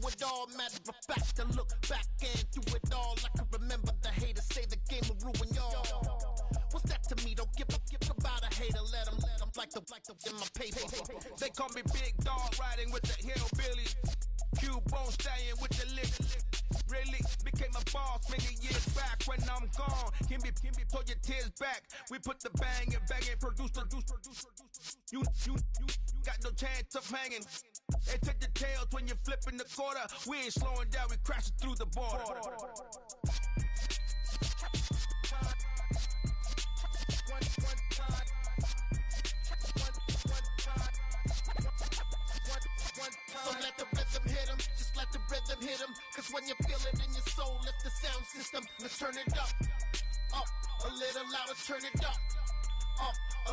it all. Matter of fact, I look back and through it all. I can remember the haters say the game will ruin y'all. What's that to me? Don't give about a hater. Let them like the in my paper. They call me Big Dog, riding with the hillbilly. Q-Bone stallion with the lick. Really became a boss many years back. When I'm gone, can be pull your tears back. We put the bang and produce. You got no chance of hanging. They take the tails when you're flipping the quarter. We ain't slowing down, we crashing through the border. So let the rhythm hit him, just let the rhythm hit him. Cause when you feel it in your soul, lift the sound system. Let's turn it up, a little louder, turn it up,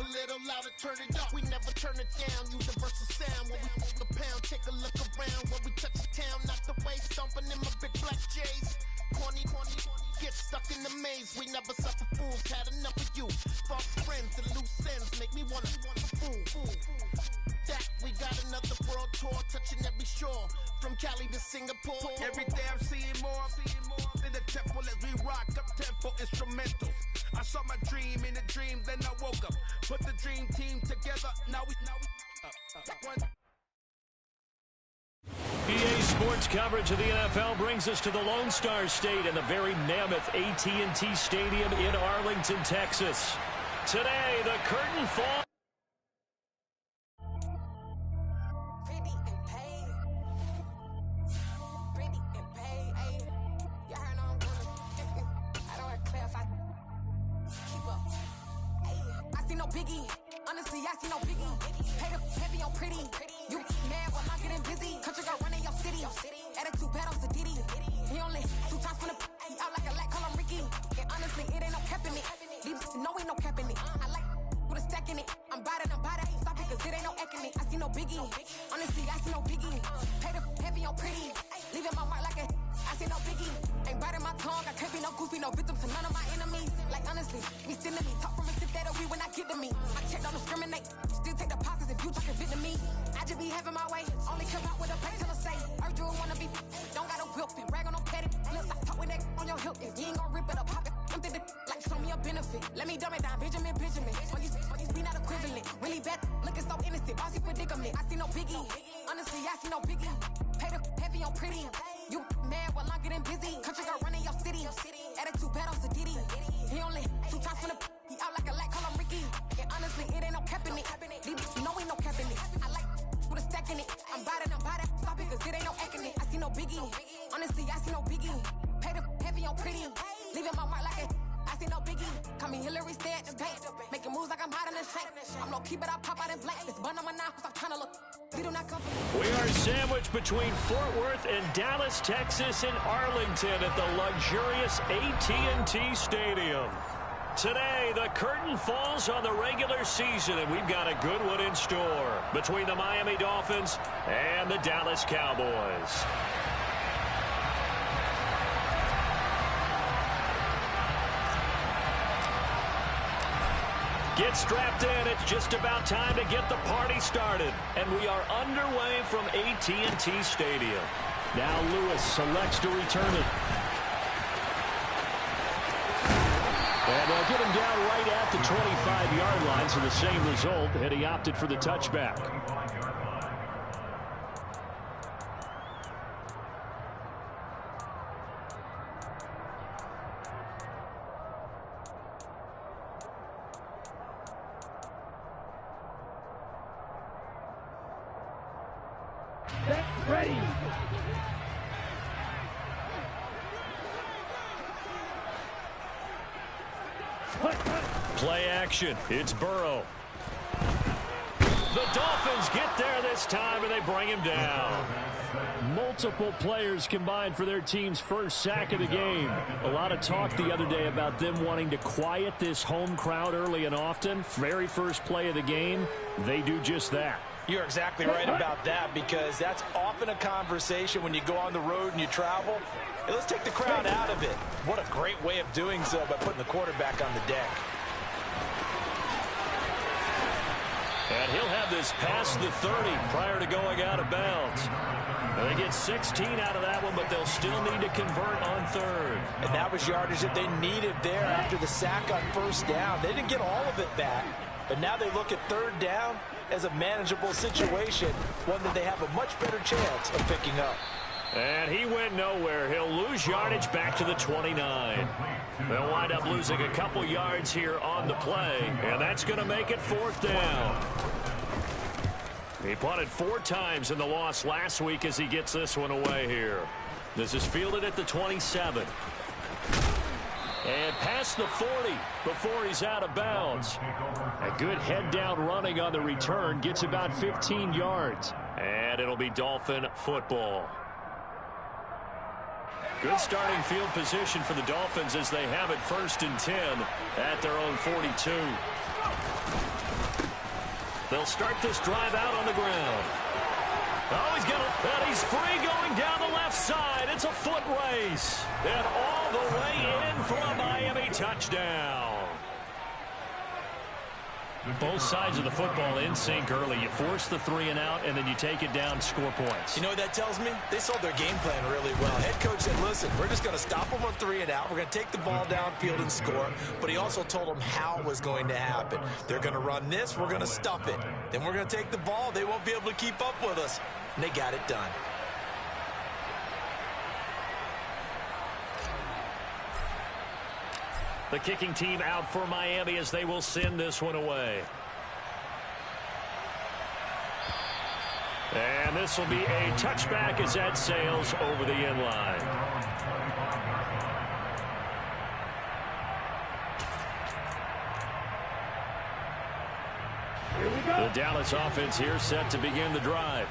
a little louder, turn it up. We never turn it down, universal sound. When we move the pound, take a look around. When we touch the town, knock the way, stomping in my big black J's. Corny, get stuck in the maze. We never suffer fools, had enough of you. False friends and loose ends make me wanna fool. That we got another world tour, touching every shore, from Cali to Singapore. Every day I'm seeing more in the temple as we rock up tempo instrumentals. I saw my dream in a dream, then I woke up. Put the dream team together. Now we EA Sports coverage of the NFL brings us to the Lone Star State and the very mammoth AT&T Stadium in Arlington, Texas. Today, the curtain falls. Biggie, honestly, I see no biggie. Hate heavy on pretty. You mad while I'm getting busy. Country girl running your city. Attitude bad on Sadidi. He only 2 times from the he out like a lack, call him Ricky. And honestly, it ain't no cap in it. These know ain't no cap in it. I like with a stack in it. I'm bad. Stop it, cause it ain't no eck in it. I see no biggie. Honestly, I see no biggie. Hate heavy on pretty. Leaving my mark like a I see no biggie. Ain't biting my tongue. I can't be no goofy, no victim to none of my enemies. Like honestly, we still in me. Talk from a sip that we when I get to me. I check, don't discriminate. Still take the pauses if you talking Vietnamese. I just be having my way. Only care about what the pay till I say. Urge you wanna be. Don't got a whip and brag on no petty. Let's stop talk with that on your hip. If you ain't gon' rip it up, pop it. Empty the like show me a benefit. Let me dumb it down, Benjamin. Monkeys, we not equivalent. Really bad, looking so innocent. Bossy predicament. I see no biggie. Honestly, I see no biggie. Pay the heavy on pretty. You mad while I'm getting busy. Country girl running your city. Attitude bad on Sadidi. He only 2 times from the he out like a lack, call him Ricky. And honestly, it ain't no cap in it. These know ain't no cap in it. I like with a stack in it. I'm bad. Stop it, cause it ain't no eck in it. I see no biggie. Honestly, I see no biggie. Pay the heavy on pretty. Leaving my mark like a I see no biggie. Call me Hillary, stay at the bank. Making moves like I'm hot in the shank. I'm low key, but I pop out in blank. This bun on my knife, stop trying to look. We do not come from. We are sandwiched between Fort Worth and Dallas, Texas, and Arlington at the luxurious AT&T Stadium. Today, the curtain falls on the regular season, and we've got a good one in store between the Miami Dolphins and the Dallas Cowboys. Get strapped in. It's just about time to get the party started. And we are underway from AT&T Stadium. Now Lewis selects to return it. And they'll get him down right at the 25-yard line, so the same result, and he opted for the touchback. Ready. Play action. It's Burrow. The Dolphins get there this time, and they bring him down. Multiple players combined for their team's first sack of the game. A lot of talk the other day about them wanting to quiet this home crowd early and often. Very first play of the game, they do just that. You're exactly right about that, because that's often a conversation when you go on the road and you travel. Hey, let's take the crowd out of it. What a great way of doing so by putting the quarterback on the deck. And he'll have this past the 30 prior to going out of bounds. They get 16 out of that one, but they'll still need to convert on third. And that was yardage that they needed there after the sack on first down. They didn't get all of it back, but now they look at third down as a manageable situation, one that they have a much better chance of picking up. And he went nowhere. He'll lose yardage back to the 29. They'll wind up losing a couple yards here on the play, and that's going to make it fourth down. He punted 4 times in the loss last week as he gets this one away here. This is fielded at the 27. And past the 40 before he's out of bounds. A good head-down running on the return gets about 15 yards. And it'll be Dolphin football. Good starting field position for the Dolphins as they have it 1st and 10 at their own 42. They'll start this drive out on the ground. Oh, he's free going down the left side. It's a foot race. And all the way in for a Miami touchdown. Both sides of the football in sync early. You force the 3 and out, and then you take it down, score points. You know what that tells me? They sold their game plan really well. Head coach said, listen, we're just going to stop them on 3 and out. We're going to take the ball downfield and score. But he also told them how it was going to happen. They're going to run this. We're going to stuff it. Then we're going to take the ball. They won't be able to keep up with us. And they got it done. The kicking team out for Miami as they will send this one away. And this will be a touchback as that sails over the end line. The Dallas offense here set to begin the drive.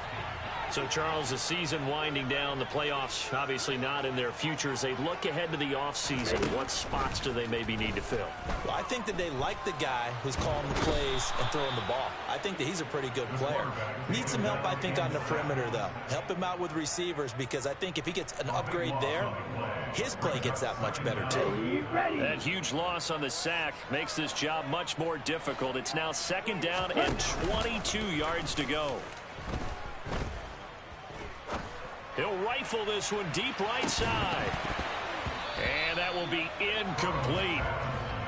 So, Charles, the season winding down, the playoffs obviously not in their futures. They look ahead to the offseason. What spots do they maybe need to fill? Well, I think that they like the guy who's calling the plays and throwing the ball. I think that he's a pretty good player. Needs some help, I think, on the perimeter, though. Help him out with receivers, because I think if he gets an upgrade there, his play gets that much better, too. That huge loss on the sack makes this job much more difficult. It's now 2nd down and 22 yards to go. He'll rifle this one deep right side. And that will be incomplete.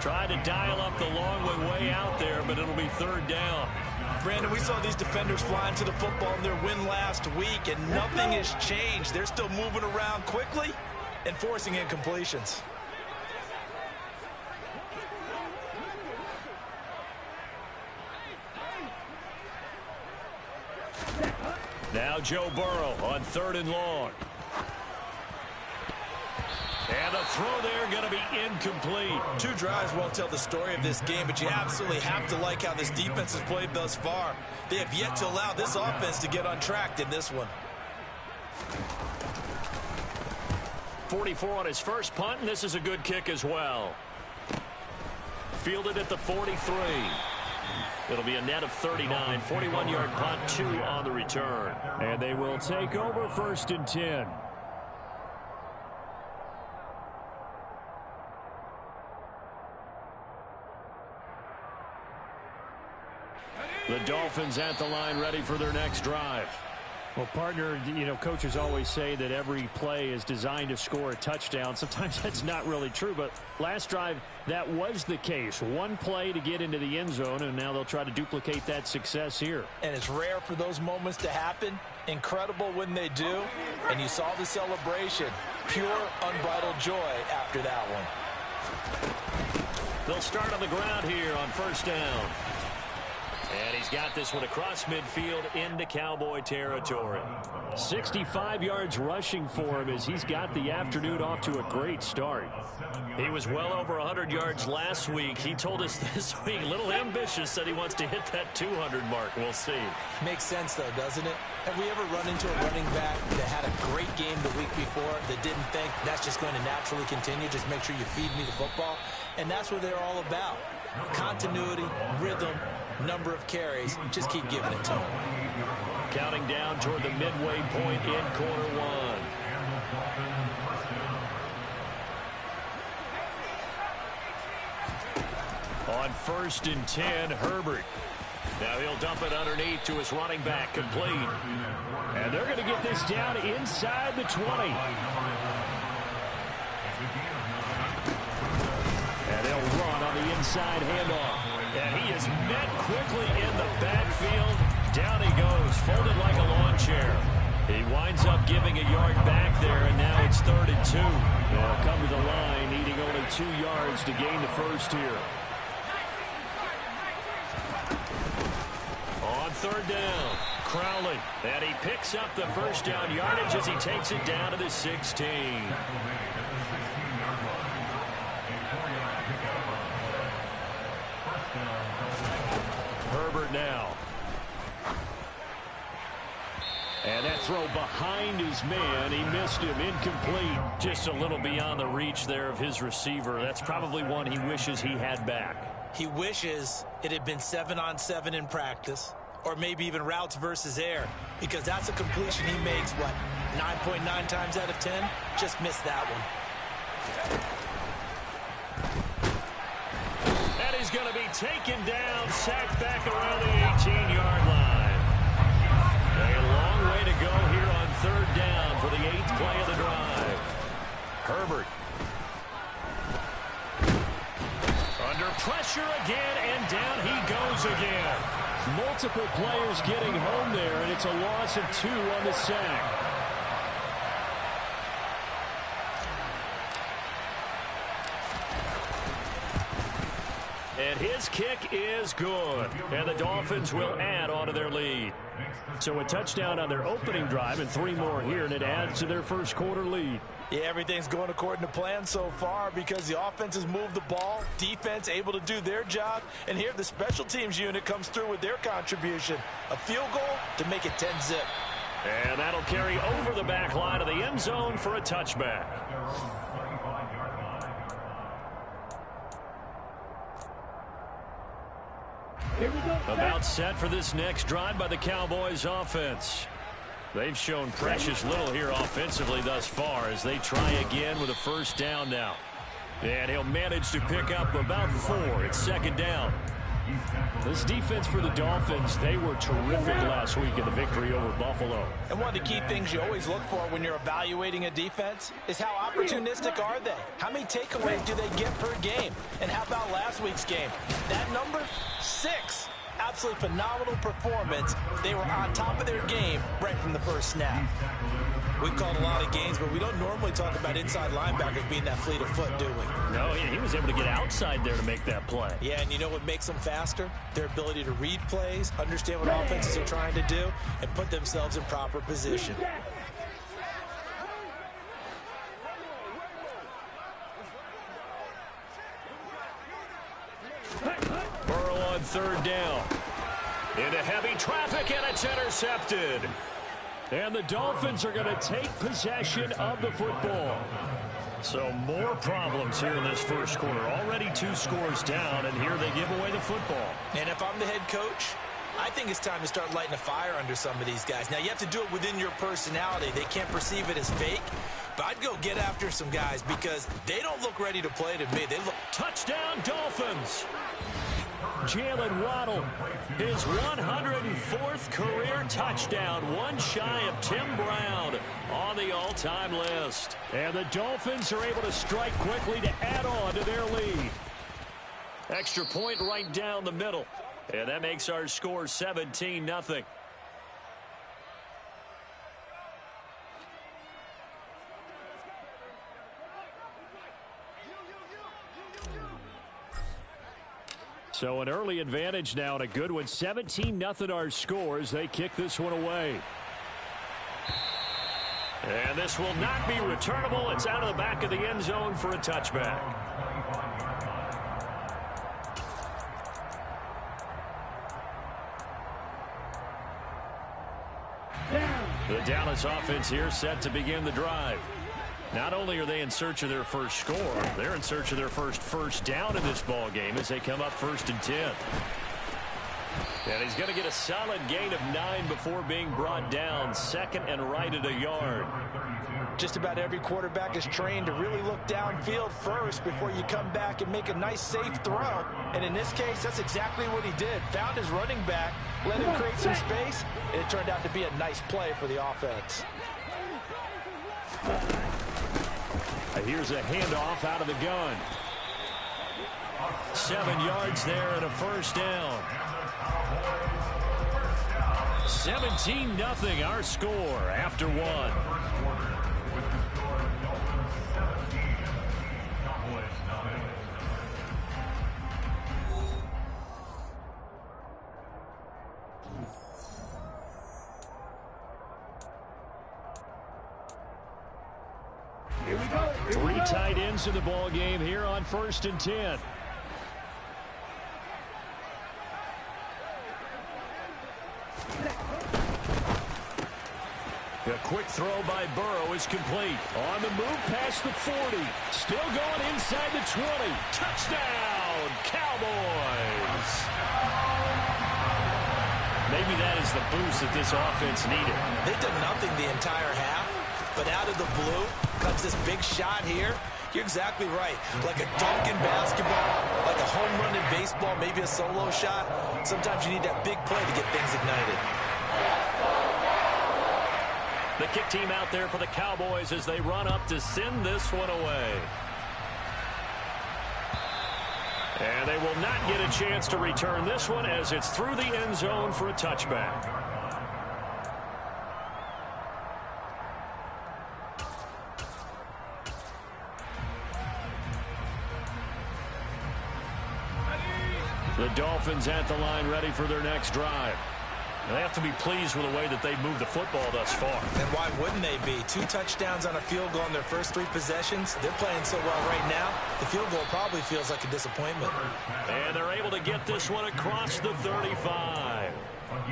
Tried to dial up the long way out there, but it'll be 3rd down. Brandon, we saw these defenders flying to the football in their win last week, and nothing has changed. They're still moving around quickly and forcing incompletions. Now Joe Burrow on 3rd and long. And the throw there going to be incomplete. 2 drives won't tell the story of this game, but you absolutely have to like how this defense has played thus far. They have yet to allow this offense to get untracked in this one. 44 on his first punt, and this is a good kick as well. Fielded at the 43. It'll be a net of 39. 41-yard punt, 2 on the return. And they will take over 1st and 10. The Dolphins at the line, ready for their next drive. Well, partner, you know, coaches always say that every play is designed to score a touchdown. Sometimes that's not really true, but last drive, that was the case. 1 play to get into the end zone, and now they'll try to duplicate that success here. And it's rare for those moments to happen. Incredible when they do. And you saw the celebration. Pure, unbridled joy after that one. They'll start on the ground here on 1st down. And he's got this one across midfield into Cowboy territory. 65 yards rushing for him as he's got the afternoon off to a great start. He was well over 100 yards last week. He told us this week, a little ambitious, said he wants to hit that 200 mark. We'll see. Makes sense, though, doesn't it? Have we ever run into a running back that had a great game the week before that didn't think that's just going to naturally continue? Just make sure you feed me the football. And that's what they're all about. Continuity, rhythm, number of carries. Just keep giving it to them. Counting down toward the midway point in quarter 1. On 1st and 10, Herbert. Now he'll dump it underneath to his running back, complete. And they're going to get this down inside the 20. And they'll run on the inside handoff. And he is met quickly in the backfield. Down he goes, folded like a lawn chair. He winds up giving a yard back there, and now it's 3rd and 2. They'll come to the line, needing only 2 yards to gain the first here. On 3rd down, Crowley. And he picks up the first down yardage as he takes it down to the 16. Herbert now. And that throw behind his man, he missed him, incomplete. Just a little beyond the reach there of his receiver. That's probably one he wishes he had back. He wishes it had been 7-on-7 in practice, or maybe even routes versus air, because that's a completion he makes, what, 9.9 times out of 10? Just missed that one. And he's going to be taken down, sacked back around the 18-yard line. A long way to go here on 3rd down for the 8th play of the drive. Herbert. Under pressure again, and down he goes again. Multiple players getting home there, and it's a loss of 2 on the sack. And his kick is good. And the Dolphins will add on to their lead. So a touchdown on their opening drive and 3 more here, and it adds to their first quarter lead. Yeah, everything's going according to plan so far because the offense has moved the ball, defense able to do their job, and here the special teams unit comes through with their contribution. A field goal to make it 10-zip. And that'll carry over the back line of the end zone for a touchback. About set for this next drive by the Cowboys offense. They've shown precious little here offensively thus far as they try again with a first down now. And he'll manage to pick up about 4. It's 2nd down. This defense for the Dolphins, they were terrific last week in the victory over Buffalo. And one of the key things you always look for when you're evaluating a defense is how opportunistic are they? How many takeaways do they get per game? And how about last week's game? That number, 6. Absolutely phenomenal performance. They were on top of their game right from the first snap. We've called a lot of games, but we don't normally talk about inside linebackers being that fleet of foot, do we? No, he was able to get outside there to make that play. Yeah, and you know what makes them faster? Their ability to read plays, understand what offenses are trying to do, and put themselves in proper position. Burrow on 3rd down. Into heavy traffic, and it's intercepted. And the Dolphins are going to take possession of the football. So more problems here in this first quarter. Already 2 scores down, and here they give away the football. And if I'm the head coach, I think it's time to start lighting a fire under some of these guys. Now, you have to do it within your personality. They can't perceive it as fake. But I'd go get after some guys because they don't look ready to play to me. They look... Touchdown, Dolphins! Jalen Waddle, his 104th career touchdown, one shy of Tim Brown on the all-time list. And the Dolphins are able to strike quickly to add on to their lead. Extra point right down the middle. And that makes our score 17-0. So an early advantage now and a good one. 17-0 our scores. They kick this one away. And this will not be returnable. It's out of the back of the end zone for a touchback. The Dallas offense here set to begin the drive. Not only are they in search of their first score, they're in search of their first down in this ball game as they come up 1st and 10. And he's going to get a solid gain of 9 before being brought down. Second and right at a yard. Just about every quarterback is trained to really look downfield first before you come back and make a nice, safe throw. And in this case, that's exactly what he did. Found his running back, let him create some space, and it turned out to be a nice play for the offense. Here's a handoff out of the gun. 7 yards there and a first down. 17-0 our score after 1. Three tight ends in the ball game here on 1st and 10. A quick throw by Burrow is complete. On the move past the 40. Still going inside the 20. Touchdown, Cowboys. Maybe that is the boost that this offense needed. They've done nothing the entire half, but out of the blue comes this big shot here. You're exactly right. Like a dunk in basketball, like a home run in baseball, maybe a solo shot. Sometimes you need that big play to get things ignited. The kick team out there for the Cowboys as they run up to send this one away. And they will not get a chance to return this one as it's through the end zone for a touchback. The Dolphins at the line ready for their next drive. They have to be pleased with the way that they moved the football thus far. And why wouldn't they be? 2 touchdowns on a field goal in their first 3 possessions. They're playing so well right now, the field goal probably feels like a disappointment. And they're able to get this one across the 35.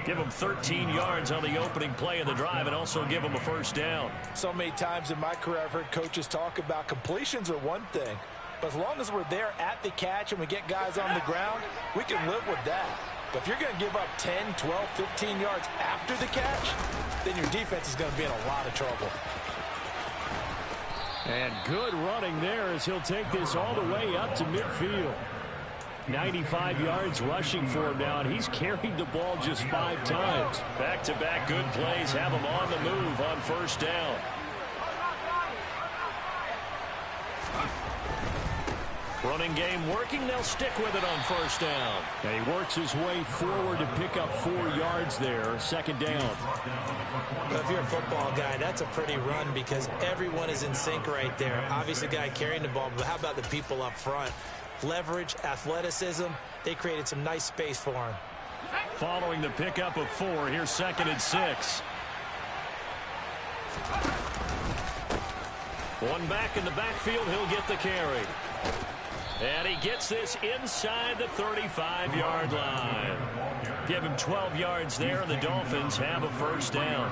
Give them 13 yards on the opening play of the drive and also give them a first down. So many times in my career I've heard coaches talk about completions are one thing. But as long as we're there at the catch and we get guys on the ground, we can live with that. But if you're going to give up 10, 12, 15 yards after the catch, then your defense is going to be in a lot of trouble. And good running there as he'll take this all the way up to midfield. 95 yards rushing for him now, and he's carried the ball just 5 times. Back-to-back good plays have him on the move on first down. Running game working. They'll stick with it on first down. And he works his way forward to pick up 4 yards there. Second down. Well, if you're a football guy, that's a pretty run because everyone is in sync right there. Obviously, the guy carrying the ball, but how about the people up front? Leverage, athleticism. They created some nice space for him. Following the pickup of 4, here's 2nd and 6. One back in the backfield. He'll get the carry. And he gets this inside the 35-yard line. Give him 12 yards there, and the Dolphins have a first down.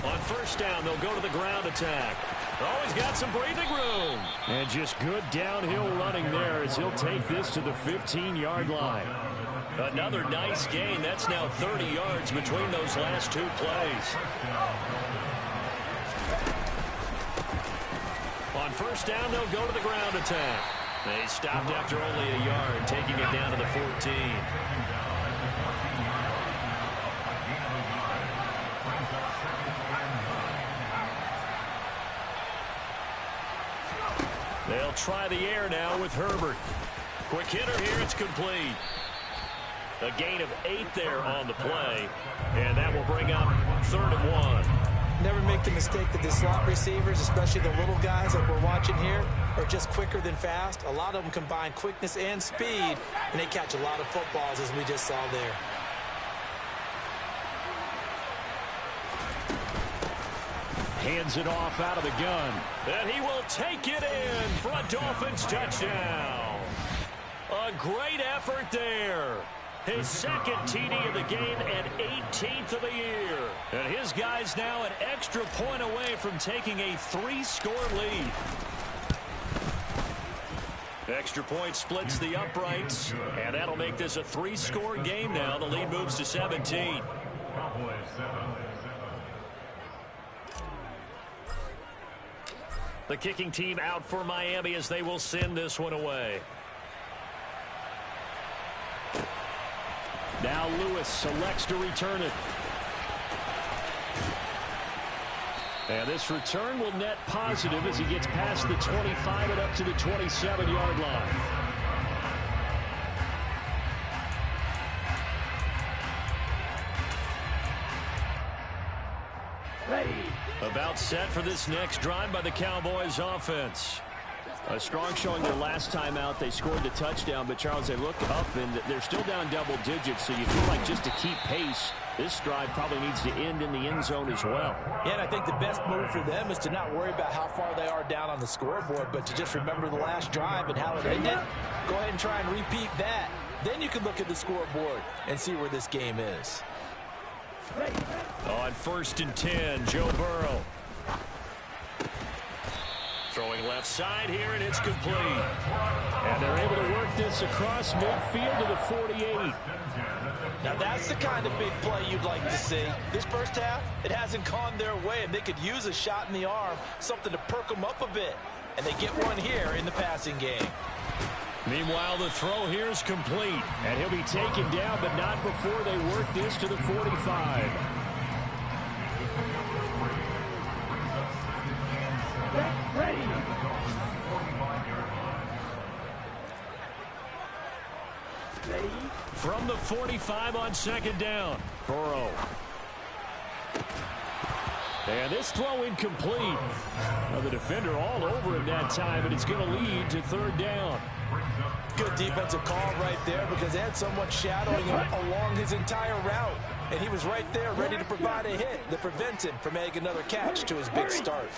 On first down, they'll go to the ground attack. Oh, he's got some breathing room. And just good downhill running there as he'll take this to the 15-yard line. Another nice gain. That's now 30 yards between those last 2 plays. On first down, they'll go to the ground attack. They stopped after only a yard, taking it down to the 14. They'll try the air now with Herbert. Quick hitter here. It's complete. A gain of 8 there on the play, and that will bring up 3rd and 1. Never make the mistake that the slot receivers, especially the little guys that we're watching here, are just quicker than fast. A lot of them combine quickness and speed, and they catch a lot of footballs, as we just saw there. Hands it off out of the gun, and he will take it in for a Dolphins touchdown. A great effort there. His 2nd TD of the game and 18th of the year. And his guys now an extra point away from taking a 3-score lead. Extra point splits the uprights, and that'll make this a 3-score game now. The lead moves to 17. The kicking team out for Miami as they will send this one away. Now Lewis selects to return it. And this return will net positive as he gets past the 25 and up to the 27-yard line. About set for this next drive by the Cowboys offense. A strong showing their last time out. They scored the touchdown, but Charles, they look up and they're still down double digits, so you feel like just to keep pace, this drive probably needs to end in the end zone as well. Yeah, and I think the best move for them is to not worry about how far they are down on the scoreboard, but to just remember the last drive and how it ended. Go ahead and try and repeat that. Then you can look at the scoreboard and see where this game is. On 1st and 10, Joe Burrow. Throwing left side here, and it's complete. And they're able to work this across midfield to the 48. Now that's the kind of big play you'd like to see. This first half, it hasn't gone their way, and they could use a shot in the arm, something to perk them up a bit. And they get one here in the passing game. Meanwhile, the throw here is complete, and he'll be taken down, but not before they work this to the 45. From the 45 on 2nd down, Burrow. And this throw incomplete. Well, the defender all over him that time, but it's going to lead to 3rd down. Good defensive call right there because they had someone shadowing him along his entire route. And he was right there ready to provide a hit that prevents him from making another catch to his big start.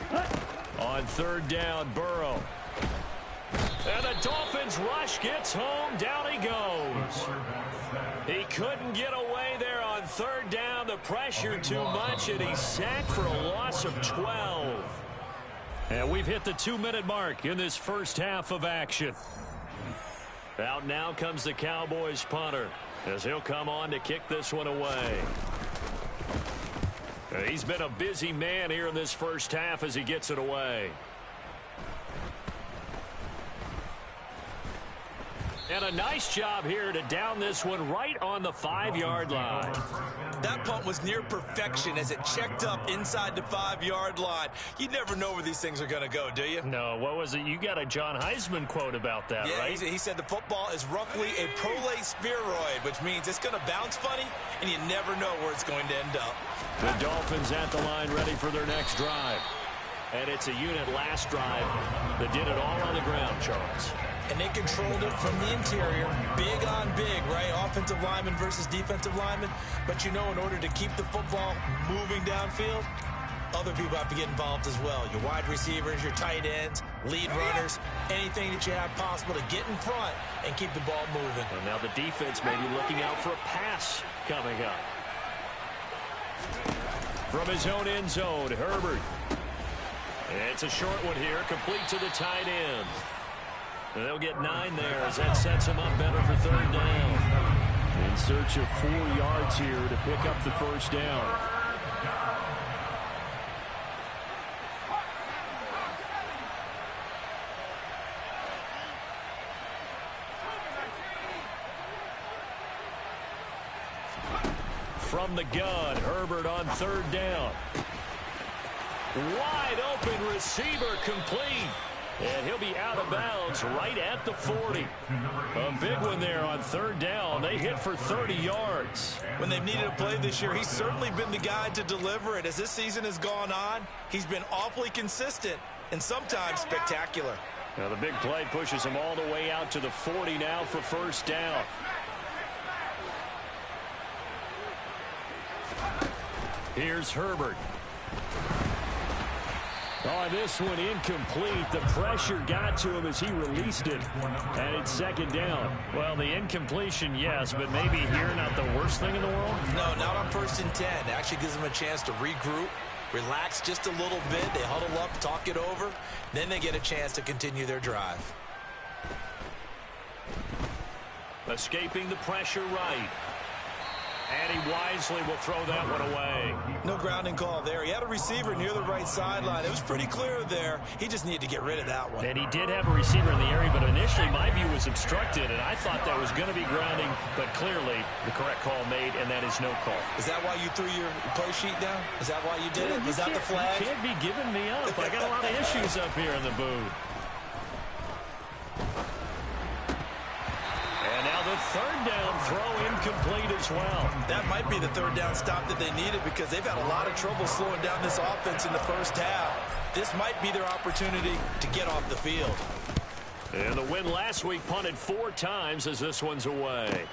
On 3rd down, Burrow. And the Dolphins rush gets home. Down he goes. He couldn't get away there on 3rd down. The pressure too much, and he's sacked for a loss of 12. And we've hit the 2-minute mark in this first half of action. Out now comes the Cowboys punter as he'll come on to kick this one away. He's been a busy man here in this first half as he gets it away. And a nice job here to down this one right on the 5-yard line. That punt was near perfection as it checked up inside the 5-yard line. You never know where these things are going to go, do you? No, what was it? You got a John Heisman quote about that, yeah, right? He said the football is roughly a prolate spheroid, which means it's going to bounce funny, and you never know where it's going to end up. The Dolphins at the line ready for their next drive. And it's a unit last drive that did it all on the ground, Charles. And they controlled it from the interior. Big on big, right? Offensive lineman versus defensive lineman. But you know, in order to keep the football moving downfield, other people have to get involved as well. Your wide receivers, your tight ends, lead runners, anything that you have possible to get in front and keep the ball moving. And now the defense may be looking out for a pass coming up. From his own end zone, Herbert. It's a short one here, complete to the tight end. And they'll get 9 there as that sets them up better for 3rd down. In search of 4 yards here to pick up the first down. From the gun, Herbert on 3rd down. Wide open receiver complete. And he'll be out of bounds right at the 40. A big one there on 3rd down. They hit for 30 yards. When they've needed a play this year, he's certainly been the guy to deliver it. As this season has gone on, he's been awfully consistent and sometimes spectacular. Now the big play pushes him all the way out to the 40 now for 1st down. Here's Herbert. Oh, this one incomplete. The pressure got to him as he released it. And it's 2nd down. Well, the incompletion, yes, but maybe here not the worst thing in the world? No, not on 1st and 10. It actually gives them a chance to regroup, relax just a little bit. They huddle up, talk it over. Then they get a chance to continue their drive. Escaping the pressure right. And he wisely will throw that one away. No grounding call there. He had a receiver near the right sideline. It was pretty clear there. He just needed to get rid of that one. And he did have a receiver in the area, but initially my view was obstructed, and I thought that was going to be grounding, but clearly the correct call made, and that is no call. Is that why you threw your play sheet down? Is that why you did it? Was that the flag? You can't be giving me up. I got a lot of issues up here in the booth. The third down throw incomplete as well. That might be the third down stop that they needed because they've had a lot of trouble slowing down this offense in the first half. This might be their opportunity to get off the field. And the win last week punted 4 times as this one's away.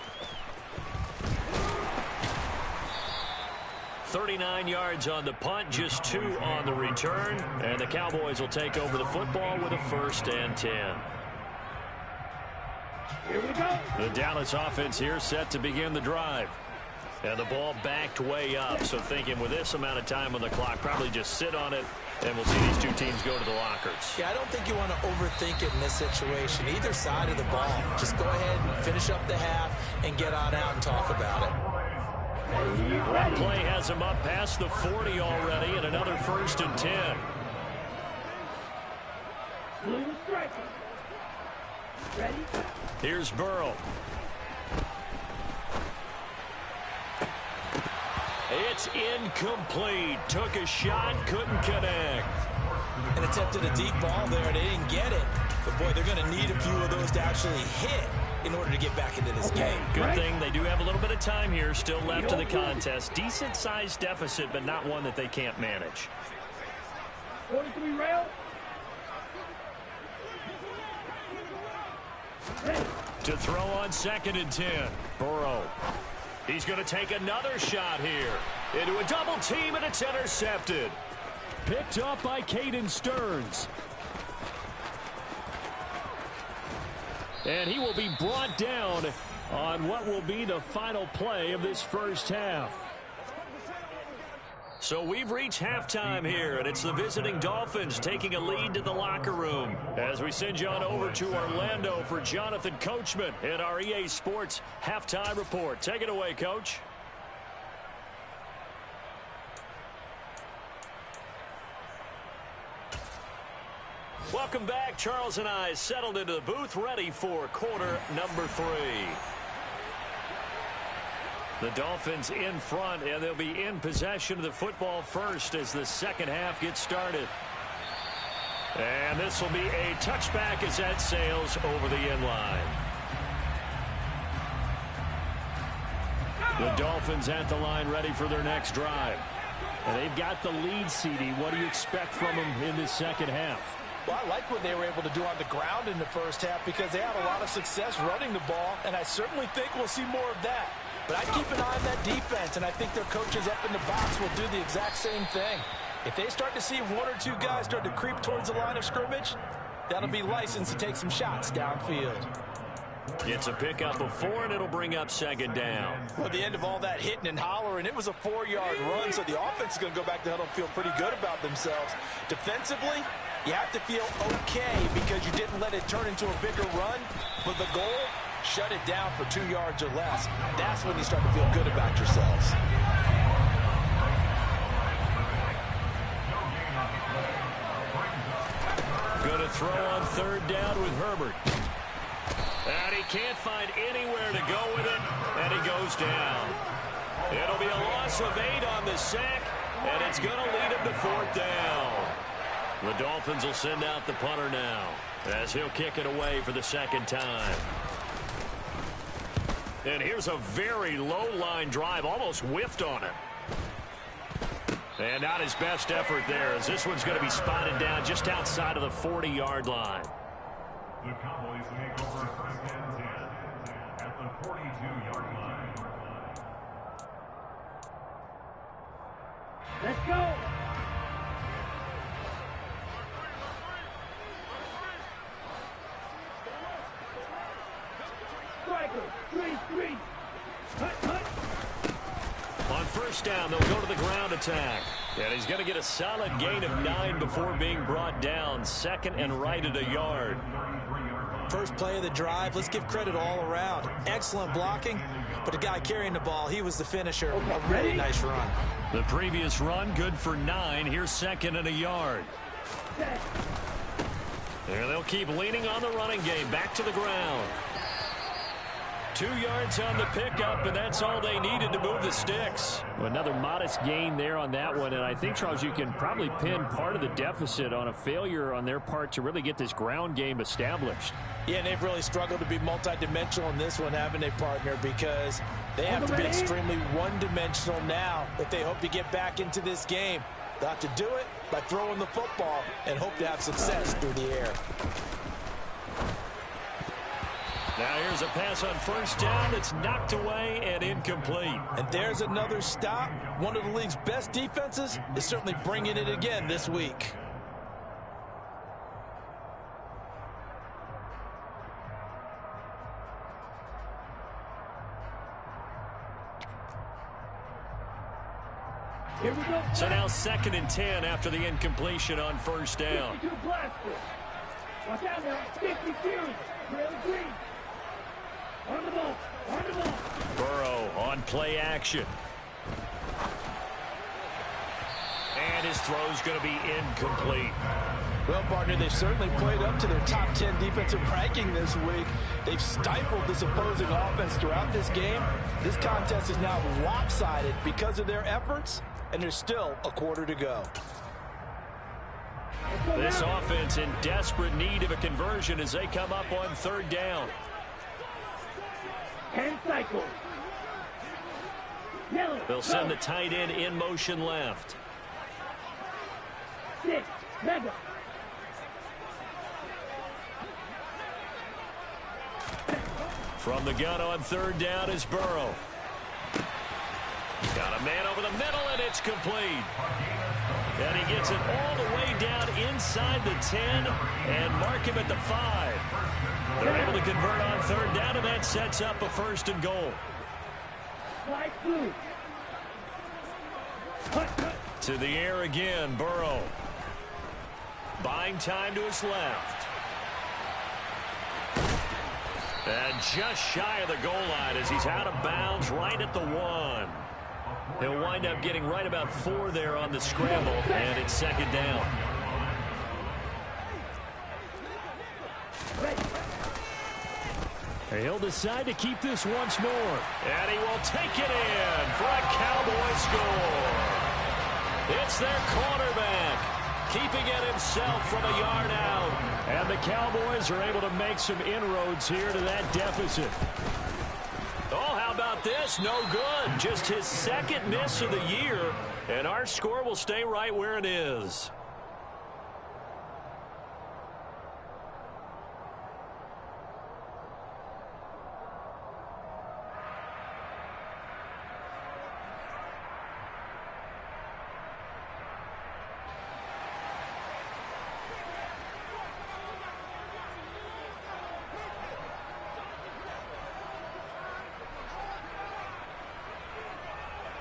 39 yards on the punt, just 2 on the return. And the Cowboys will take over the football with a 1st and 10. Here we go. The Dallas offense here set to begin the drive. And the ball backed way up. So thinking with this amount of time on the clock, probably just sit on it, and we'll see these two teams go to the lockers. Yeah, I don't think you want to overthink it in this situation. Either side of the ball. Just go ahead and finish up the half and get on out and talk about it. That play has him up past the 40 already, and another 1st and 10. Blue striker. Ready? Here's Burrow. It's incomplete. Took a shot, couldn't connect. And attempted a deep ball there, and they didn't get it. But, boy, they're going to need a few of those to actually hit in order to get back into this game. Good thing they do have a little bit of time here still left in the contest. Decent-sized deficit, but not one that they can't manage. 43 rail. To throw on 2nd and 10. Burrow. He's going to take another shot here. Into a double team, and it's intercepted. Picked up by Caden Stearns. And he will be brought down on what will be the final play of this first half. So we've reached halftime here, and it's the visiting Dolphins taking a lead to the locker room. As we send you on over to Orlando for Jonathan Coachman in our EA Sports Halftime Report. Take it away, Coach. Welcome back. Charles and I settled into the booth, ready for quarter number 3. The Dolphins in front, and they'll be in possession of the football first as the second half gets started. And this will be a touchback as that sails over the end line. The Dolphins at the line ready for their next drive. And they've got the lead, CD. What do you expect from them in this second half? Well, I like what they were able to do on the ground in the first half because they had a lot of success running the ball, and I certainly think we'll see more of that. But I keep an eye on that defense, and I think their coaches up in the box will do the exact same thing. If they start to see 1 or 2 guys start to creep towards the line of scrimmage, that'll be licensed to take some shots downfield. It's a pickup of 4, and it'll bring up 2nd down. Well, at the end of all that hitting and hollering, it was a 4-yard run, so the offense is going to go back to huddle and feel pretty good about themselves. Defensively, you have to feel okay because you didn't let it turn into a bigger run, but the goal, shut it down for 2 yards or less. That's when you start to feel good about yourselves. Going to throw on 3rd down with Herbert. And he can't find anywhere to go with it, and he goes down. It'll be a loss of 8 on the sack, and it's going to lead him to 4th down. The Dolphins will send out the punter now as he'll kick it away for the 2nd time. And here's a very low-line drive, almost whiffed on it. And not his best effort there, as this one's going to be spotted down just outside of the 40-yard line. The Cowboys take over 1st and 10 at the 42-yard line. Let's go. Striker, 3-3. Hut. On 1st down, they'll go to the ground attack. And he's going to get a solid gain of 9 before being brought down. 2nd and right at a yard. First play of the drive, let's give credit all around. Excellent blocking, but the guy carrying the ball, he was the finisher. A really nice run. The previous run, good for 9. Here's second and a yard. There they'll keep leaning on the running game. Back to the ground. 2 yards on the pickup, and that's all they needed to move the sticks. Well, another modest gain there on that one, and I think, Charles, you can probably pin part of the deficit on a failure on their part to really get this ground game established. Yeah, and they've really struggled to be multidimensional in this one, haven't they, partner? Because they have to be extremely one-dimensional now if they hope to get back into this game. They'll have to do it by throwing the football and hope to have success through the air. Now here's a pass on first down. It's knocked away and incomplete. And there's another stop. One of the league's best defenses is certainly bringing it again this week. Here we go. So now 2nd and 10 after the incompletion on first down. 52 blaster. Watch out now. 50 series. Trail green. On the ball. On the ball. Burrow on play action. And his throw's going to be incomplete. Well, partner, they've certainly played up to their top 10 defensive ranking this week. They've stifled this opposing offense throughout this game. This contest is now lopsided because of their efforts, and there's still a quarter to go. This offense in desperate need of a conversion as they come up on 3rd down. 10 cycles. Yellow. They'll send the tight end in motion left. 6. Mega. From the gun on 3rd down is Burrow. Got a man over the middle, and it's complete. And he gets it all the way down inside the 10 and mark him at the 5. They're able to convert on 3rd down, and that sets up a 1st and goal. Fly blue. To the air again, Burrow. Buying time to his left. And just shy of the goal line as he's out of bounds right at the 1. He'll wind up getting right about 4 there on the scramble, and it's 2nd down. He'll decide to keep this once more. And he will take it in for a Cowboy score. It's their cornerback, keeping it himself from a yard out. And the Cowboys are able to make some inroads here to that deficit. Oh, how about this? No good. Just his 2nd miss of the year, and our score will stay right where it is.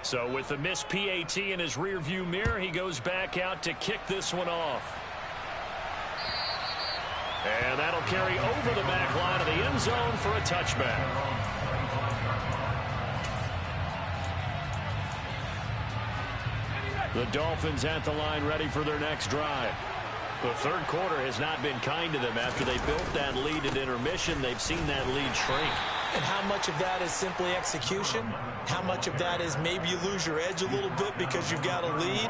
So with the missed PAT in his rearview mirror, he goes back out to kick this one off. And that'll carry over the back line of the end zone for a touchback. The Dolphins at the line ready for their next drive. The 3rd quarter has not been kind to them. After they built that lead at intermission, they've seen that lead shrink. And how much of that is simply execution? How much of that is maybe you lose your edge a little bit because you've got a lead?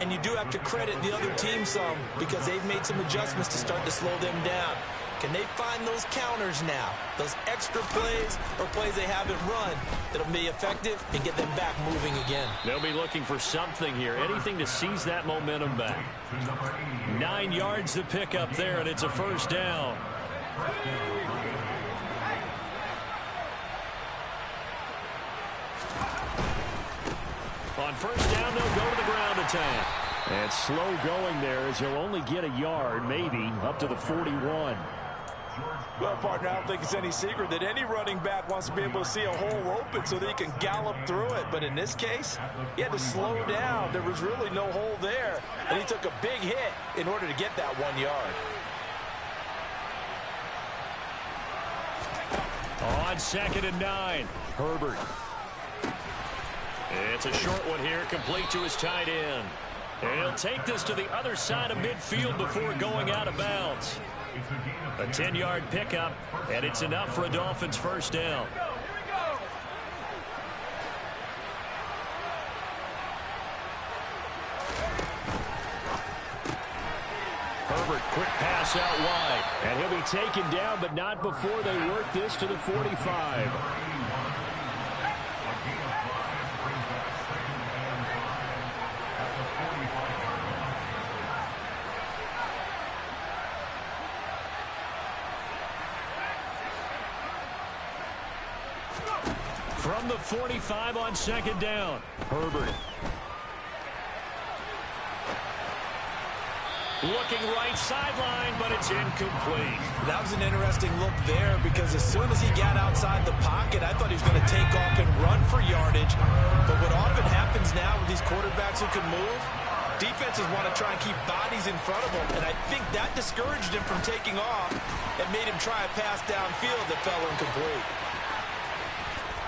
And you do have to credit the other team some because they've made some adjustments to start to slow them down. Can they find those counters now, those extra plays or plays they haven't run that'll be effective and get them back moving again? They'll be looking for something here, anything to seize that momentum back. 9 yards to pick up there, and it's a 1st down. On 1st down, they'll go to the ground attack. And slow going there as he'll only get a yard, maybe, up to the 41. Well, partner, I don't think it's any secret that any running back wants to be able to see a hole open so that he can gallop through it. But in this case, he had to slow down. There was really no hole there, and he took a big hit in order to get that 1 yard. On 2nd and 9, Herbert. It's a short one here, complete to his tight end. And he'll take this to the other side of midfield before going out of bounds. A 10-yard pickup, and it's enough for a Dolphins first down. Herbert, quick pass out wide. And he'll be taken down, but not before they work this to the 45. From the 45 on 2nd down, Herbert. Looking right sideline, but it's incomplete. That was an interesting look there because as soon as he got outside the pocket, I thought he was going to take off and run for yardage. But what often happens now with these quarterbacks who can move, defenses want to try and keep bodies in front of them. And I think that discouraged him from taking off and made him try a pass downfield that fell incomplete.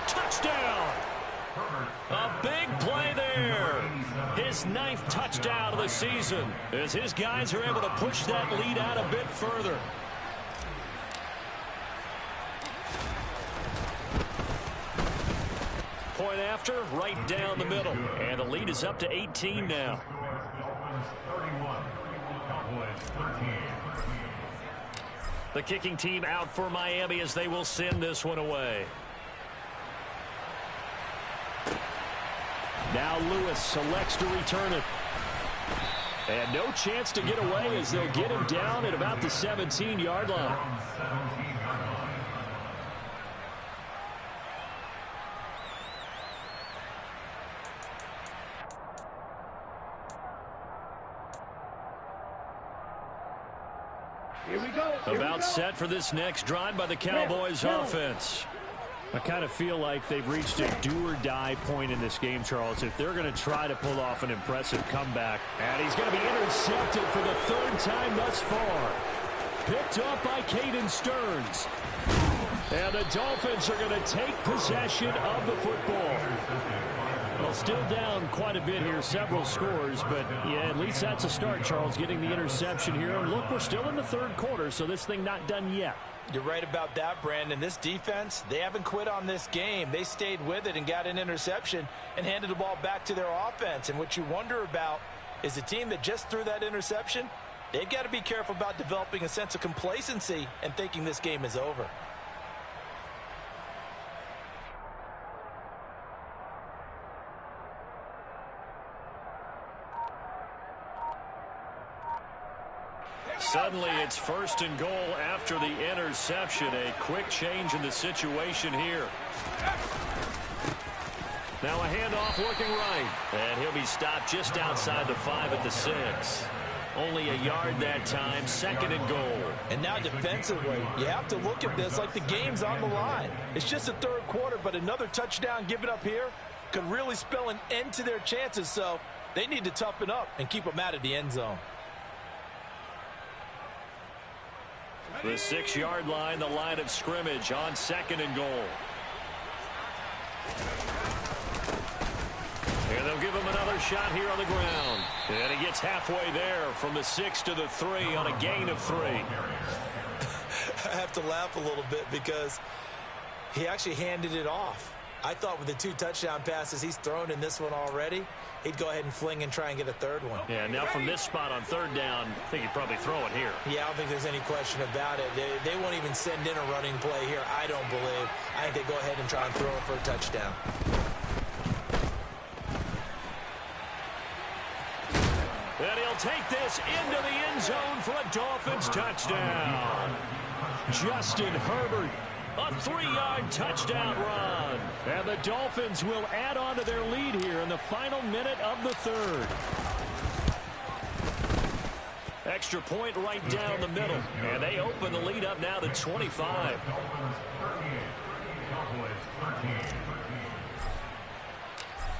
Touchdown! A big play there. His 9th touchdown of the season as his guys are able to push that lead out a bit further. Point after, right down the middle. And the lead is up to 18 now. The kicking team out for Miami as they will send this one away. Now Lewis selects to return it. And no chance to get away as they'll get him down at about the 17-yard line. Here we go. About set for this next drive by the Cowboys offense. I kind of feel like they've reached a do-or-die point in this game, Charles, if they're going to try to pull off an impressive comeback. And he's going to be intercepted for the 3rd time thus far. Picked up by Caden Stearns. And the Dolphins are going to take possession of the football. Well, still down quite a bit here, several scores, but yeah, at least that's a start, Charles, getting the interception here. And look, we're still in the 3rd quarter, so this thing not done yet. You're right about that, Brandon. This defense, they haven't quit on this game. They stayed with it and got an interception and handed the ball back to their offense. And what you wonder about is the team that just threw that interception, they've got to be careful about developing a sense of complacency and thinking this game is over. Suddenly it's 1st and goal after the interception. A quick change in the situation here. Now a handoff looking right. And he'll be stopped just outside the 5 at the 6. Only a yard that time, 2nd and goal. And now defensively, you have to look at this like the game's on the line. It's just the 3rd quarter, but another touchdown given up here could really spell an end to their chances. So they need to toughen up and keep them out of the end zone. The 6-yard line, the line of scrimmage on 2nd and goal. And they'll give him another shot here on the ground. And he gets halfway there from the 6 to the 3 on a gain of 3. I have to laugh a little bit because he actually handed it off. I thought with the 2 touchdown passes he's thrown in this one already, he'd go ahead and fling and try and get a 3rd one. Yeah, now from this spot on 3rd down, I think he'd probably throw it here. Yeah, I don't think there's any question about it. They won't even send in a running play here, I don't believe. I think they go ahead and try and throw it for a touchdown. And he'll take this into the end zone for a Dolphins touchdown. Justin Herbert. A 3-yard touchdown run. And the Dolphins will add on to their lead here in the final minute of the 3rd. Extra point right down the middle. And they open the lead up now to 25.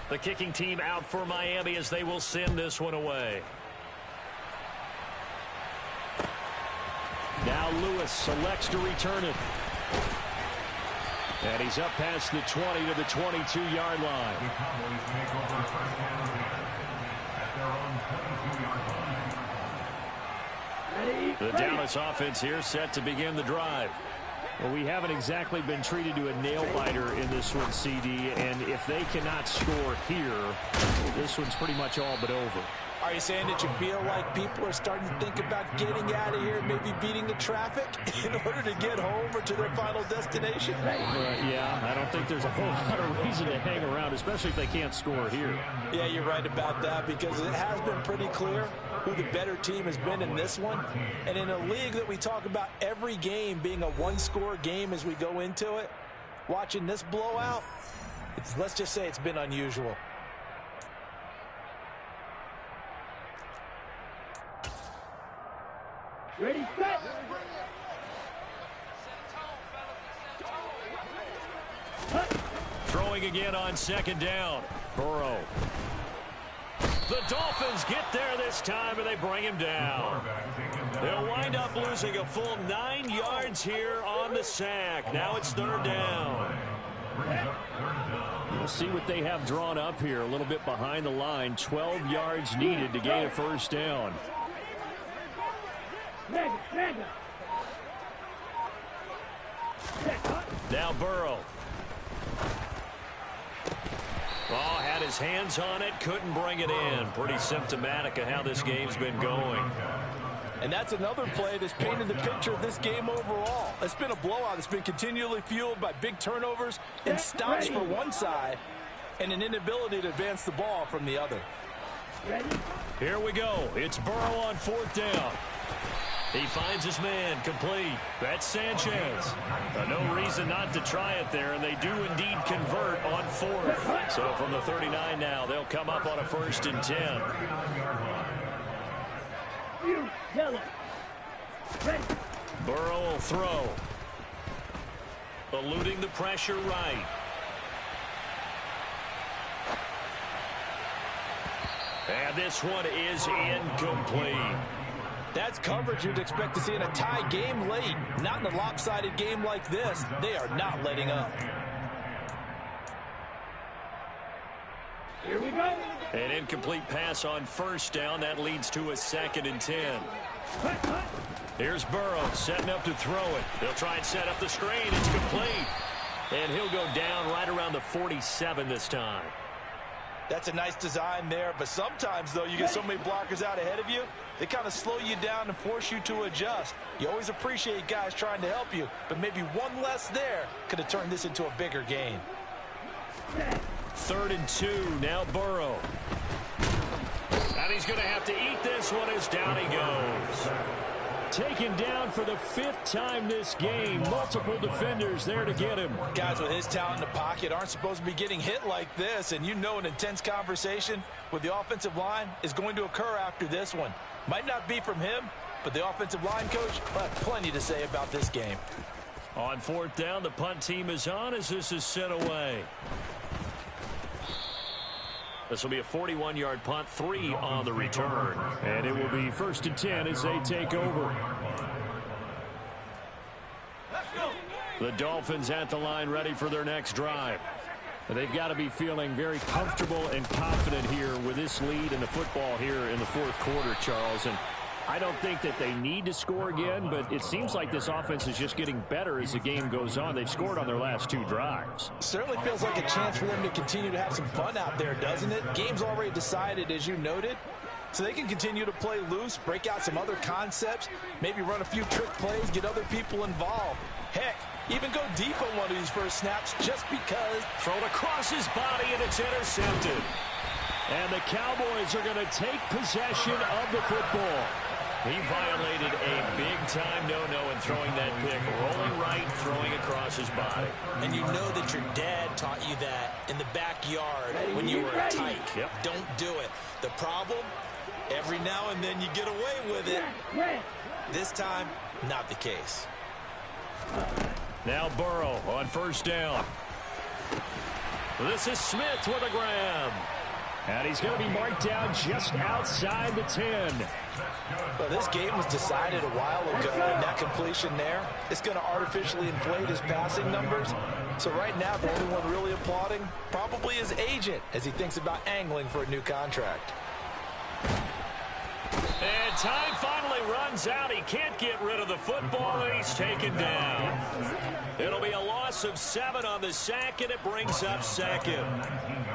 The kicking team out for Miami as they will send this one away. Now Lewis selects to return it. And he's up past the 20 to the 22-yard line. The Cowboys take over first and 10 at their own 22-yard line. The Dallas offense here set to begin the drive. Well, we haven't exactly been treated to a nail-biter in this one, CD, and if they cannot score here, this one's pretty much all but over. Are you saying that you feel like people are starting to think about getting out of here, maybe beating the traffic in order to get home or to their final destination? Yeah, I don't think there's a whole lot of reason to hang around, especially if they can't score here. Yeah, you're right about that, because it has been pretty clear who the better team has been in this one. And in a league that we talk about every game being a one-score game as we go into it, watching this blowout, let's just say it's been unusual. Ready, set. Throwing again on second down. Burrow. The Dolphins get there this time, and they bring him down. They'll wind up losing a full 9 yards here on the sack. Now it's third down. We'll see what they have drawn up here. A little bit behind the line. 12 yards needed to gain a first down. Now Burrow. Oh, had his hands on it, couldn't bring it in. Pretty symptomatic of how this game's been going. And that's another play that's painted the picture of this game overall. It's been a blowout. It's been continually fueled by big turnovers and stops for one side and an inability to advance the ball from the other. Here we go. It's Burrow on fourth down. He finds his man, complete. That's Sanchez. No reason not to try it there, and they do indeed convert on fourth. So from the 39 now, they'll come up on a 1st and 10. Burrow will throw. Eluding the pressure right. And this one is incomplete. That's coverage you'd expect to see in a tie game late. Not in a lopsided game like this. They are not letting up. Here we go. An incomplete pass on first down. That leads to a 2nd and 10. Here's Burrow setting up to throw it. They'll try and set up the screen. It's complete. And he'll go down right around the 47 this time. That's a nice design there, but sometimes, though, you get so many blockers out ahead of you, they kind of slow you down and force you to adjust. You always appreciate guys trying to help you, but maybe one less there could have turned this into a bigger gain. 3rd and 2, now Burrow. And he's going to have to eat this one as down he goes. Taken down for the 5th time this game. Multiple defenders there to get him. Guys with his talent in the pocket aren't supposed to be getting hit like this, and you know an intense conversation with the offensive line is going to occur after this one. Might not be from him, but the offensive line coach will have plenty to say about this game. On 4th down, the punt team is on as this is sent away. This will be a 41-yard punt, 3 on the return. And it will be 1st and 10 as they take over. The Dolphins at the line ready for their next drive. They've got to be feeling very comfortable and confident here with this lead in the football here in the 4th quarter, Charles. And I don't think that they need to score again, but it seems like this offense is just getting better as the game goes on. They've scored on their last 2 drives. Certainly feels like a chance for them to continue to have some fun out there, doesn't it? Game's already decided, as you noted, so they can continue to play loose, break out some other concepts, maybe run a few trick plays, get other people involved. Heck, even go deep on one of these first snaps just because. Thrown across his body, and it's intercepted. And the Cowboys are going to take possession of the football. He violated a big-time no-no in throwing that pick. Rolling right, throwing across his body. And you know that your dad taught you that in the backyard when you were a tyke. Yep. Don't do it. The problem, every now and then you get away with it. This time, not the case. Now Burrow on 1st down. This is Smith with a grab. And he's going to be marked down just outside the 10. Well, this game was decided a while ago, and that completion there is going to artificially inflate his passing numbers. So right now, the only one really applauding probably his agent as he thinks about angling for a new contract. And time finally runs out. He can't get rid of the football, and he's taken down. It'll be a loss of 7 on the sack, and it brings up second.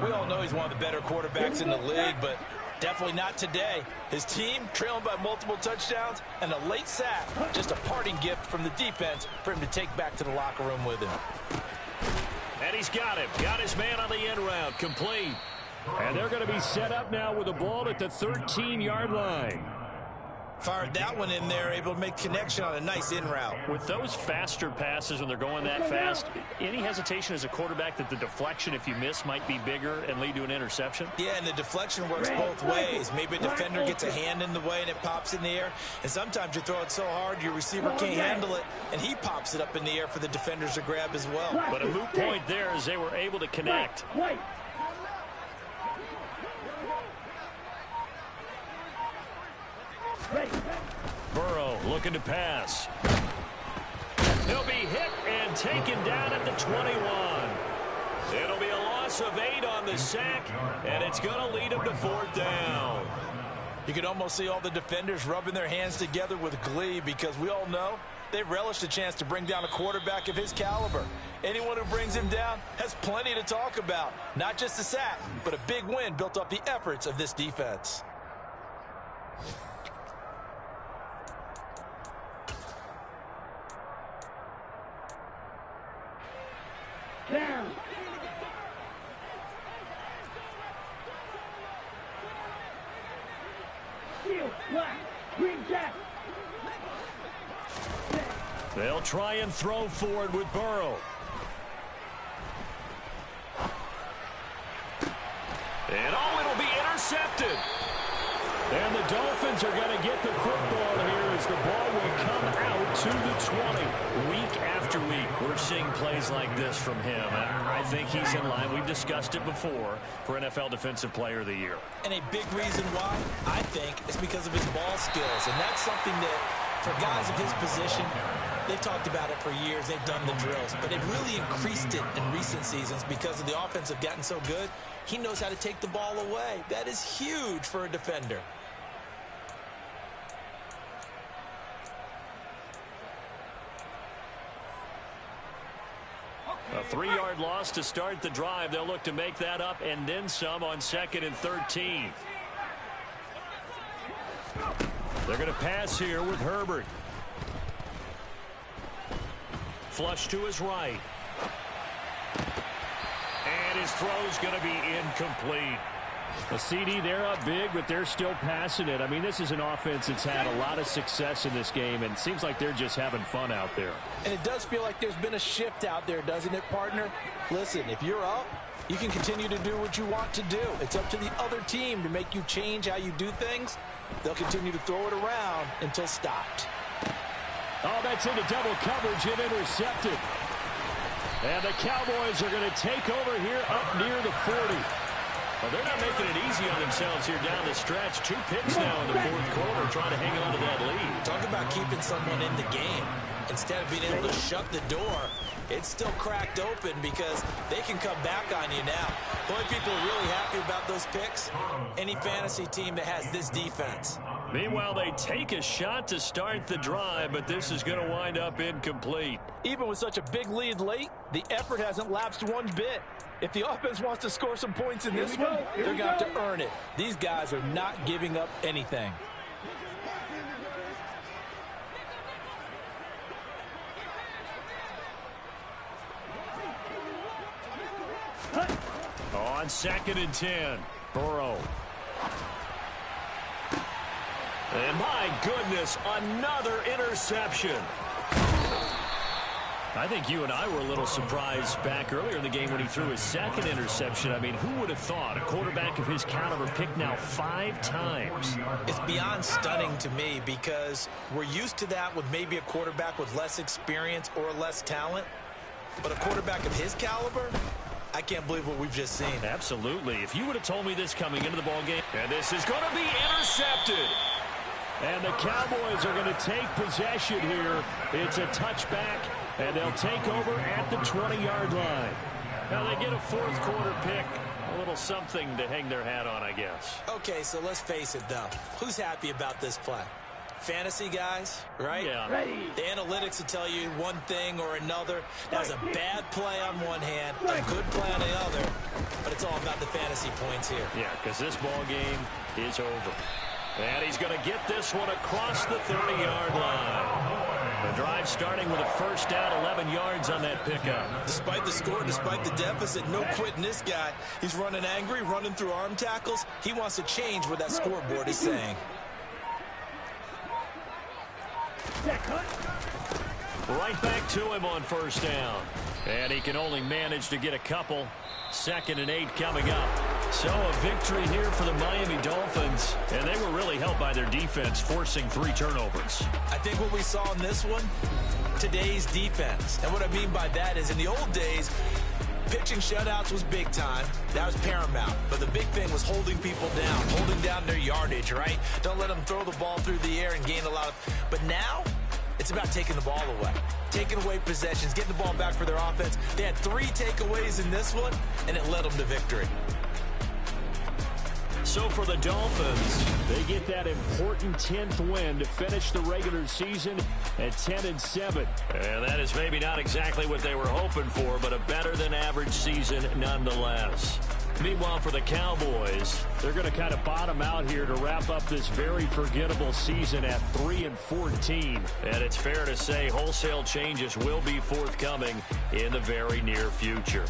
We all know he's one of the better quarterbacks in the league, but definitely not today. His team trailing by multiple touchdowns and a late sack. Just a parting gift from the defense for him to take back to the locker room with him. And he's got him. Got his man on the end route. Complete. And they're going to be set up now with the ball at the 13-yard line. Fired that one in there, able to make connection on a nice in route. With those faster passes when they're going that fast, any hesitation as a quarterback that the deflection, if you miss, might be bigger and lead to an interception? Yeah, and the deflection works both ways. Maybe a defender gets a hand in the way and it pops in the air. And sometimes you throw it so hard your receiver can't handle it, and he pops it up in the air for the defenders to grab as well. But a moot point there as they were able to connect. Burrow looking to pass. He'll be hit and taken down at the 21. It'll be a loss of 8 on the sack, and it's going to lead him to 4th down. You can almost see all the defenders rubbing their hands together with glee because we all know they relish the chance to bring down a quarterback of his caliber. Anyone who brings him down has plenty to talk about. Not just a sack, but a big win built off the efforts of this defense. Down. Steel, black, green jack. They'll try and throw forward with Burrow. And it'll be intercepted. And the Dolphins are going to get the football here as the ball will come out to the 20. Week after week, we're seeing plays like this from him. I think he's in line. We've discussed it before for NFL Defensive Player of the Year. And a big reason why, I think, is because of his ball skills. And that's something that, for guys of his position, they've talked about it for years. They've done the drills. But they've really increased it in recent seasons because of the offense have gotten so good. He knows how to take the ball away. That is huge for a defender. A 3-yard loss to start the drive. They'll look to make that up and then some on 2nd and 13. They're going to pass here with Herbert. Flush to his right. And his throw's going to be incomplete. A CD, they're up big, but they're still passing it. I mean, this is an offense that's had a lot of success in this game, and it seems like they're just having fun out there. And it does feel like there's been a shift out there, doesn't it, partner? Listen, if you're up, you can continue to do what you want to do. It's up to the other team to make you change how you do things. They'll continue to throw it around until stopped. Oh, that's into double coverage and intercepted. And the Cowboys are going to take over here up near the 40. Well, they're not making it easy on themselves here down the stretch. 2 picks now in the 4th quarter trying to hang on to that lead. Talk about keeping someone in the game. Instead of being able to shut the door, it's still cracked open because they can come back on you now. The only people really happy about those picks, any fantasy team that has this defense. Meanwhile, they take a shot to start the drive, but this is going to wind up incomplete. Even with such a big lead late, the effort hasn't lapsed one bit. If the offense wants to score some points in this one, they're going to have to earn it. These guys are not giving up anything. On 2nd and 10, Burrow. And my goodness, another interception. I think you and I were a little surprised back earlier in the game when he threw his 2nd interception. I mean, who would have thought a quarterback of his caliber picked now 5 times? It's beyond stunning to me because we're used to that with maybe a quarterback with less experience or less talent. But a quarterback of his caliber, I can't believe what we've just seen. Absolutely. If you would have told me this coming into the ballgame, and this is going to be intercepted. And the Cowboys are going to take possession here. It's a touchback, and they'll take over at the 20-yard line. Now they get a fourth quarter pick. A little something to hang their hat on, I guess. Okay, so let's face it, though. Who's happy about this play? Fantasy guys, right? Yeah. Ready. The analytics will tell you one thing or another. That was a bad play on one hand, a good play on the other, but it's all about the fantasy points here. Yeah, because this ball game is over. And he's going to get this one across the 30-yard line. The drive starting with a first down, 11 yards on that pickup. Despite the score, despite the deficit, no quitting this guy. He's running angry, running through arm tackles. He wants to change what that scoreboard is saying. Right back to him on first down. And he can only manage to get a couple. 2nd and 8 coming up. So a victory here for the Miami Dolphins. And they were really helped by their defense, forcing 3 turnovers. I think what we saw in this one, today's defense. And what I mean by that is in the old days, pitching shutouts was big time. That was paramount. But the big thing was holding people down, holding down their yardage, right? Don't let them throw the ball through the air and gain a lot of... But now, it's about taking the ball away. Taking away possessions, getting the ball back for their offense. They had 3 takeaways in this one, and it led them to victory. So for the Dolphins, they get that important 10th win to finish the regular season at 10-7. And that is maybe not exactly what they were hoping for, but a better than average season nonetheless. Meanwhile, for the Cowboys, they're going to kind of bottom out here to wrap up this very forgettable season at 3-14. And it's fair to say wholesale changes will be forthcoming in the very near future.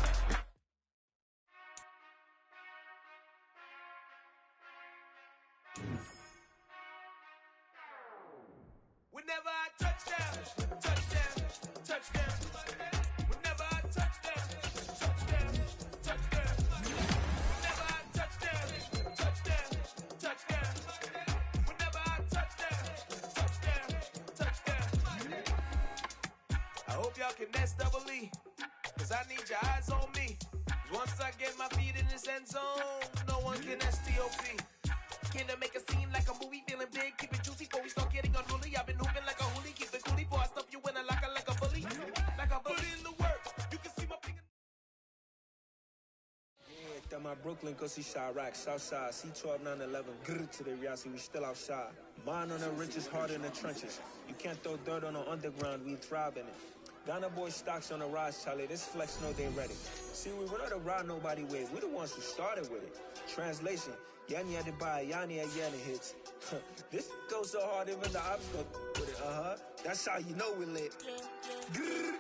Whenever I touchdown, touchdown, touchdown. Whenever I touchdown, touchdown, touchdown. Whenever I touchdown, touchdown, touchdown. Whenever I touchdown, touchdown. I hope y'all can nest double E, cause I need your eyes on me. Once I get my feet in this end zone, no one can STOP. Can I make a scene like a movie, feeling big, keep it juicy before we start getting unruly. I've been hooping like a hoolie, keep it coolie before I stuff you in a locker like a bully. Like I put in the work, you can see my finger. Yeah, that my Brooklyn, go see Chirac, Southside, C12, 911, grr to the reality, we still outside. Mine on the richest, heart in the trenches. You can't throw dirt on the underground, we thrive in it. Ghana boy stocks on the rise, Charlie. This flex know they ready. See, we not to ride nobody with. We the ones who started with it. Translation: Yanni had to buy Yanni at Yanni hits. This goes so hard, even the ops go with it. That's how you know we lit. Grrr.